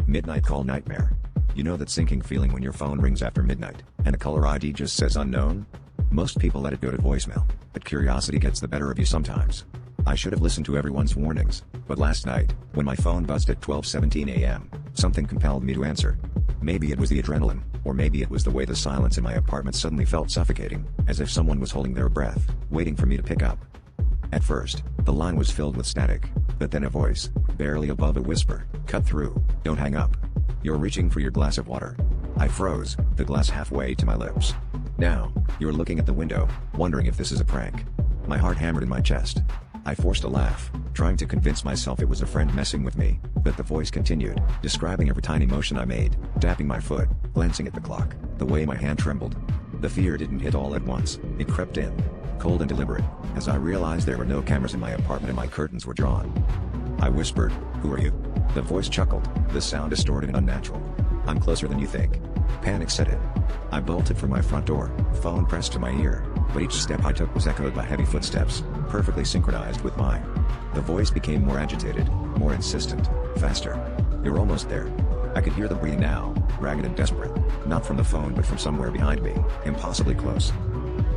Midnight call nightmare. You know that sinking feeling when your phone rings after midnight, and a caller ID just says unknown? Most people let it go to voicemail, but curiosity gets the better of you sometimes. I should have listened to everyone's warnings, but last night, when my phone buzzed at 12:17 a.m., something compelled me to answer. Maybe it was the adrenaline, or maybe it was the way the silence in my apartment suddenly felt suffocating, as if someone was holding their breath, waiting for me to pick up. At first, the line was filled with static, but then a voice, barely above a whisper, cut through. "Don't hang up. You're reaching for your glass of water." I froze, the glass halfway to my lips. "Now, you're looking at the window, wondering if this is a prank." My heart hammered in my chest. I forced a laugh, trying to convince myself it was a friend messing with me, but the voice continued, describing every tiny motion I made, tapping my foot, glancing at the clock, the way my hand trembled. The fear didn't hit all at once, it crept in, cold and deliberate, as I realized there were no cameras in my apartment and my curtains were drawn. I whispered, "Who are you?" The voice chuckled, the sound distorted and unnatural. "I'm closer than you think." Panic set in. I bolted for my front door, phone pressed to my ear, but each step I took was echoed by heavy footsteps, perfectly synchronized with mine. The voice became more agitated, more insistent, faster. "You're almost there." I could hear the breathing now, ragged and desperate, not from the phone but from somewhere behind me, impossibly close.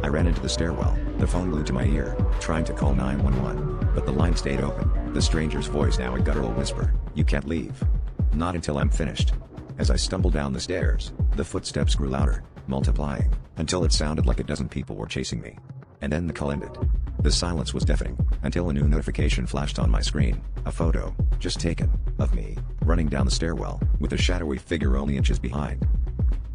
I ran into the stairwell, the phone glued to my ear, trying to call 911, but the line stayed open, the stranger's voice now a guttural whisper, "You can't leave. Not until I'm finished." As I stumbled down the stairs, the footsteps grew louder, multiplying, until it sounded like a dozen people were chasing me. And then the call ended. The silence was deafening, until a new notification flashed on my screen, a photo, just taken, of me, running down the stairwell, with a shadowy figure only inches behind.